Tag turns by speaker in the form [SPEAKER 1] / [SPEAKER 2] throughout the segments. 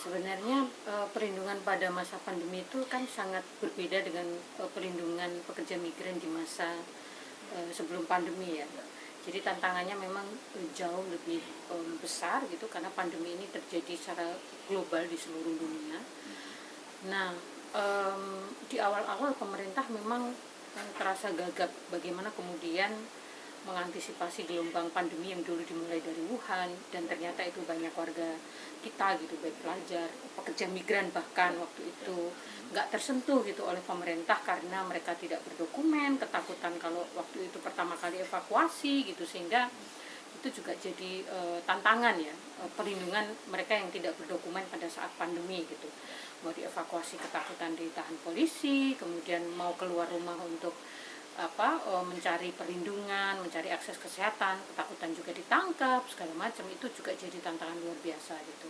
[SPEAKER 1] Sebenarnya perlindungan pada masa pandemi itu kan sangat berbeda dengan perlindungan pekerja migran di masa sebelum pandemi ya. Jadi tantangannya memang jauh lebih besar gitu karena pandemi ini terjadi secara global di seluruh dunia. Nah, di awal-awal pemerintah memang terasa gagap bagaimana kemudian mengantisipasi gelombang pandemi yang dulu dimulai dari Wuhan, dan ternyata itu banyak warga kita gitu, baik pelajar, pekerja migran bahkan waktu itu nggak tersentuh gitu oleh pemerintah karena mereka tidak berdokumen, ketakutan kalau waktu itu pertama kali evakuasi gitu, sehingga itu juga jadi tantangan ya, perlindungan mereka yang tidak berdokumen pada saat pandemi gitu. Mau dievakuasi ketakutan ditahan polisi, kemudian mau keluar rumah untuk mencari perlindungan, mencari akses kesehatan, ketakutan juga ditangkap, segala macam, itu juga jadi tantangan luar biasa gitu.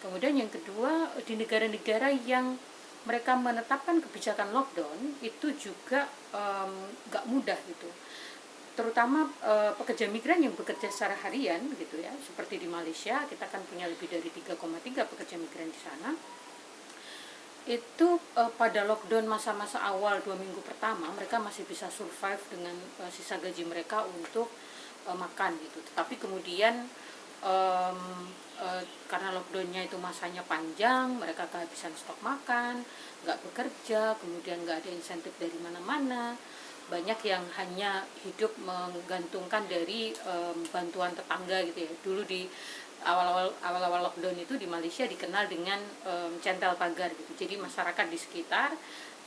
[SPEAKER 1] Kemudian yang kedua, di negara-negara yang mereka menetapkan kebijakan lockdown itu juga nggak mudah gitu, terutama pekerja migran yang bekerja secara harian gitu ya, seperti di Malaysia kita kan punya lebih dari 3,3 pekerja migran di sana. Itu pada lockdown masa-masa awal 2 minggu pertama mereka masih bisa survive dengan sisa gaji mereka untuk makan gitu. Tetapi kemudian karena lockdownnya itu masanya panjang, mereka kehabisan stok makan, nggak bekerja, kemudian nggak ada insentif dari mana-mana. Banyak yang hanya hidup menggantungkan dari bantuan tetangga gitu ya. Dulu di awal-awal lockdown itu di Malaysia dikenal dengan centel pagar gitu. Jadi masyarakat di sekitar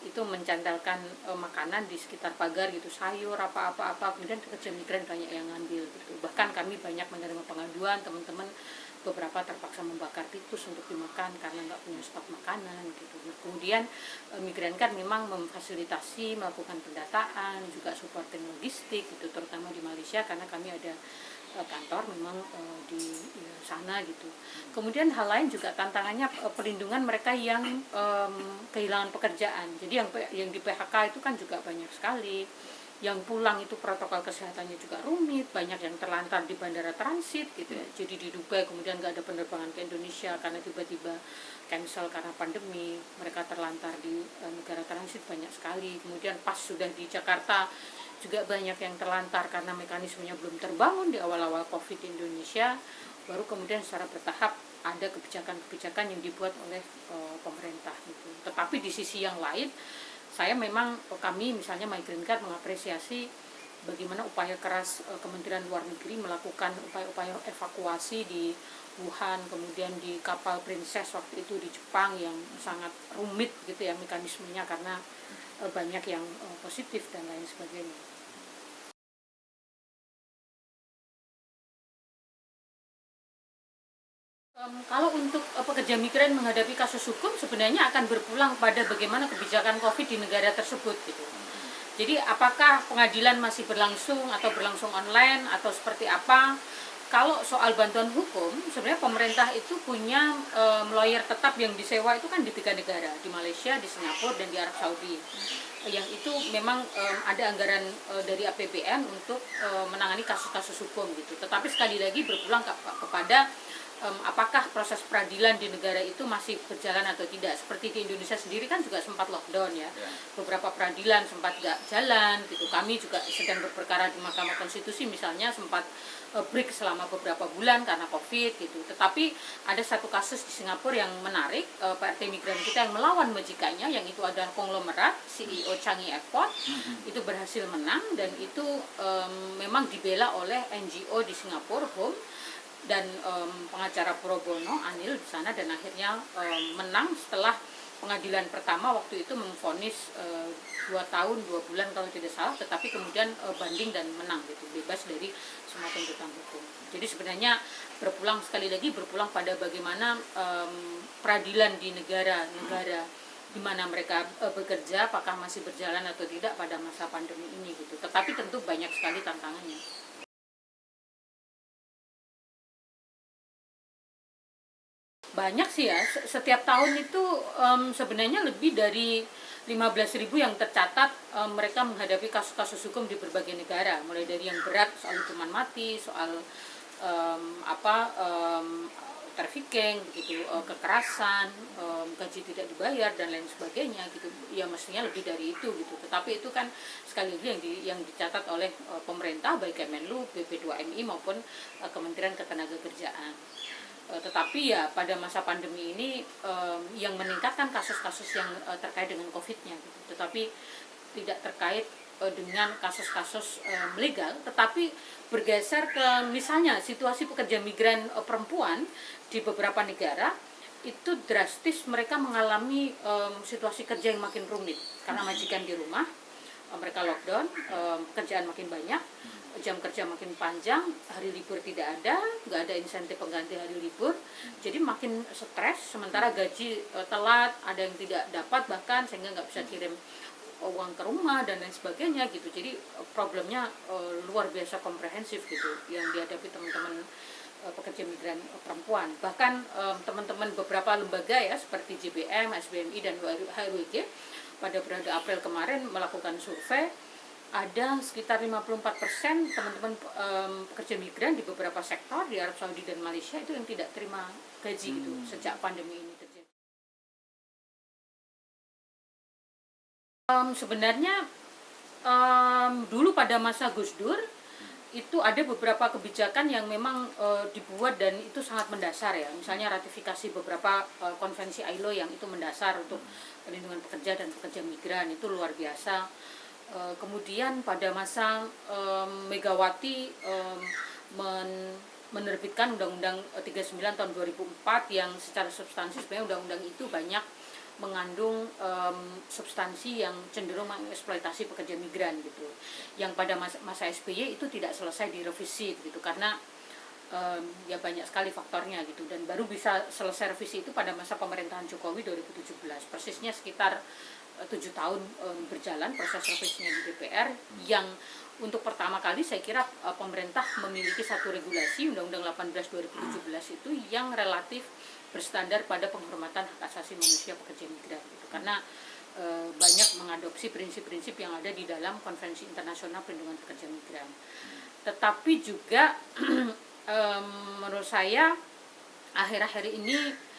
[SPEAKER 1] itu mencantelkan makanan di sekitar pagar gitu, sayur apa-apa, kemudian pekerja migran banyak yang ngambil gitu. Bahkan kami banyak menerima pengaduan teman-teman beberapa terpaksa membakar tikus untuk dimakan karena nggak punya stok makanan gitu. Nah, kemudian migran kan memang memfasilitasi, melakukan pendataan, juga supporting logistik gitu, terutama di Malaysia karena kami ada kantor memang di sana gitu. Kemudian hal lain juga tantangannya perlindungan mereka yang kehilangan pekerjaan. Jadi yang di PHK itu kan juga banyak sekali. Yang pulang itu protokol kesehatannya juga rumit, banyak yang terlantar di bandara transit gitu ya. Jadi di Dubai kemudian nggak ada penerbangan ke Indonesia karena tiba-tiba cancel karena pandemi. Mereka terlantar di negara transit banyak sekali. Kemudian pas sudah di Jakarta juga banyak yang terlantar karena mekanismenya belum terbangun di awal-awal COVID di Indonesia. Baru kemudian secara bertahap ada kebijakan-kebijakan yang dibuat oleh pemerintah gitu. Tetapi di sisi yang lain, kami misalnya Migrant Guard mengapresiasi bagaimana upaya keras Kementerian Luar Negeri melakukan upaya-upaya evakuasi di Wuhan, kemudian di kapal Princess waktu itu di Jepang yang sangat rumit gitu ya mekanismenya karena banyak yang positif dan lain sebagainya. Kalau untuk pekerja migran menghadapi kasus hukum sebenarnya akan berpulang pada bagaimana kebijakan COVID di negara tersebut gitu. Jadi apakah pengadilan masih berlangsung atau berlangsung online atau seperti apa? Kalau soal bantuan hukum, sebenarnya pemerintah itu punya lawyer tetap yang disewa itu kan di 3 negara, di Malaysia, di Singapura, dan di Arab Saudi. Yang itu memang ada anggaran dari APBN untuk menangani kasus-kasus hukum gitu. Tetapi sekali lagi berpulang kepada apakah proses peradilan di negara itu masih berjalan atau tidak. Seperti di Indonesia sendiri kan juga sempat lockdown ya, beberapa peradilan sempat gak jalan gitu. Kami juga sedang berperkara di Mahkamah Konstitusi misalnya sempat break selama beberapa bulan karena COVID gitu. Tetapi ada satu kasus di Singapura yang menarik, PRT migran kita yang melawan majikannya, yang itu adalah konglomerat CEO Changi Airport, itu berhasil menang, dan itu memang dibela oleh NGO di Singapura, Home, dan pengacara pro bono Anil di sana, dan akhirnya menang setelah pengadilan pertama waktu itu memvonis 2 tahun 2 bulan kalau tidak salah, tetapi kemudian banding dan menang gitu, bebas dari semua tuntutan hukum. Jadi sebenarnya sekali lagi berpulang pada bagaimana peradilan di negara-negara di mana mereka bekerja apakah masih berjalan atau tidak pada masa pandemi ini gitu. Tetapi tentu banyak sekali tantangannya. Banyak sih ya, setiap tahun itu sebenarnya lebih dari 15.000 yang tercatat mereka menghadapi kasus-kasus hukum di berbagai negara, mulai dari yang berat soal hukuman mati, soal trafficking gitu, kekerasan, gaji tidak dibayar dan lain sebagainya gitu. Ya mestinya lebih dari itu gitu. Tetapi itu kan sekali lagi yang dicatat oleh pemerintah baik Kemenlu, BP2MI maupun Kementerian Ketenagakerjaan. Tetapi ya pada masa pandemi ini yang meningkatkan kasus-kasus yang terkait dengan COVID-nya gitu. Tetapi tidak terkait dengan kasus-kasus legal, tetapi bergeser ke misalnya situasi pekerja migran perempuan di beberapa negara itu drastis, mereka mengalami situasi kerja yang makin rumit karena majikan di rumah, mereka lockdown, pekerjaan makin banyak, jam kerja makin panjang, hari libur tidak ada, nggak ada insentif pengganti hari libur, jadi makin stres, sementara gaji telat, ada yang tidak dapat bahkan sehingga nggak bisa kirim uang ke rumah dan lain sebagainya gitu. Jadi problemnya luar biasa komprehensif gitu yang dihadapi teman-teman pekerja migran perempuan. Bahkan teman-teman beberapa lembaga ya seperti JBM, SBMI dan HRWG pada periode April kemarin melakukan survei, ada sekitar 54% teman-teman pekerja migran di beberapa sektor di Arab Saudi dan Malaysia itu yang tidak terima gaji gitu sejak pandemi ini terjadi. Sebenarnya dulu pada masa Gus Dur itu ada beberapa kebijakan yang memang dibuat dan itu sangat mendasar ya. Misalnya ratifikasi beberapa konvensi ILO yang itu mendasar untuk perlindungan pekerja dan pekerja migran, itu luar biasa. Kemudian pada masa Megawati menerbitkan Undang-Undang 39 tahun 2004 yang secara substansi sebenarnya undang-undang itu banyak mengandung substansi yang cenderung mengeksploitasi pekerja migran gitu. Yang pada masa SBY itu tidak selesai direvisi gitu karena ya banyak sekali faktornya gitu, dan baru bisa selesai revisi itu pada masa pemerintahan Jokowi 2017. Persisnya sekitar 7 tahun berjalan proses revisinya di DPR yang untuk pertama kali saya kira pemerintah memiliki satu regulasi Undang-Undang 18 2017 itu yang relatif berstandar pada penghormatan hak asasi manusia pekerja migran gitu. Karena banyak mengadopsi prinsip-prinsip yang ada di dalam Konvensi Internasional Perlindungan Pekerja Migran. Tetapi juga menurut saya akhir-akhir ini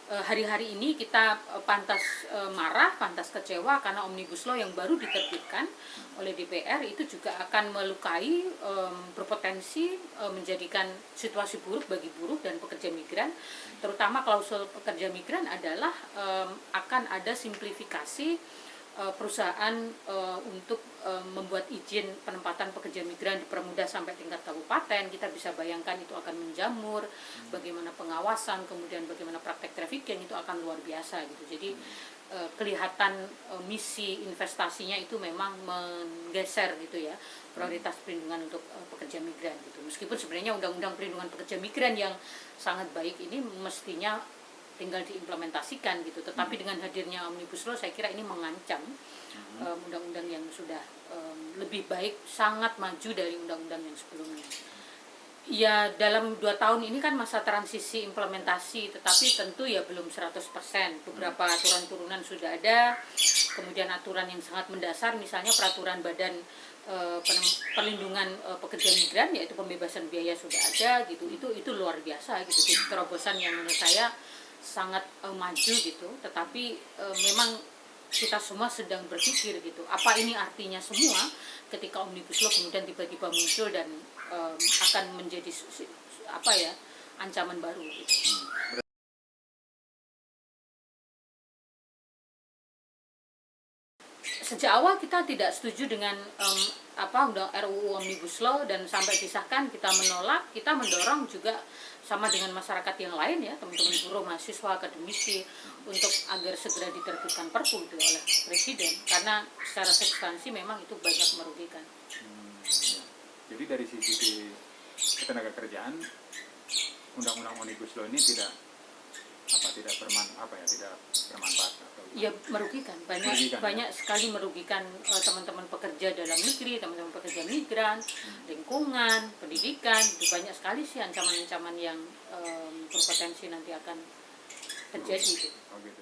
[SPEAKER 1] hari-hari ini kita pantas marah, pantas kecewa karena Omnibus Law yang baru diterbitkan oleh DPR itu juga akan melukai, berpotensi menjadikan situasi buruk bagi buruh dan pekerja migran. Terutama klausul pekerja migran adalah akan ada simplifikasi perusahaan untuk membuat izin penempatan pekerja migran dipermudah sampai tingkat kabupaten. Kita bisa bayangkan itu akan menjamur, bagaimana pengawasan, kemudian bagaimana praktek trafficking itu akan luar biasa gitu. Jadi kelihatan misi investasinya itu memang menggeser gitu ya, prioritas perlindungan untuk pekerja migran gitu. Meskipun sebenarnya undang-undang perlindungan pekerja migran yang sangat baik ini mestinya tinggal diimplementasikan gitu, tetapi dengan hadirnya Omnibus Law saya kira ini mengancam undang-undang yang sudah lebih baik, sangat maju dari undang-undang yang sebelumnya. Ya dalam 2 tahun ini kan masa transisi implementasi, tetapi tentu ya belum 100%. Beberapa aturan turunan sudah ada, kemudian aturan yang sangat mendasar misalnya peraturan Badan Perlindungan Pekerja Migran yaitu pembebasan biaya sudah ada gitu. Itu luar biasa gitu. Jadi terobosan yang menurut saya sangat maju gitu, tetapi memang kita semua sedang berpikir gitu, apa ini artinya semua ketika Omnibus Law kemudian tiba-tiba muncul dan akan menjadi apa ya, ancaman baru gitu. Sejak awal kita tidak setuju dengan RUU Omnibus Law, dan sampai disahkan kita menolak, kita mendorong juga sama dengan masyarakat yang lain ya, teman-teman buruh, mahasiswa, akademisi, untuk agar segera diterbitkan Perpu itu oleh Presiden, karena secara substansi memang itu banyak merugikan.
[SPEAKER 2] Jadi dari sisi ketenagakerjaan, undang-undang Omnibus Law ini tidak bermanfaat atau
[SPEAKER 1] ya merugikan, banyak sekali merugikan teman-teman pekerja dalam negeri, teman-teman pekerja migran, lingkungan, pendidikan. Itu banyak sekali sih ancaman-ancaman yang berpotensi nanti akan terjadi gitu.
[SPEAKER 2] Oh gitu.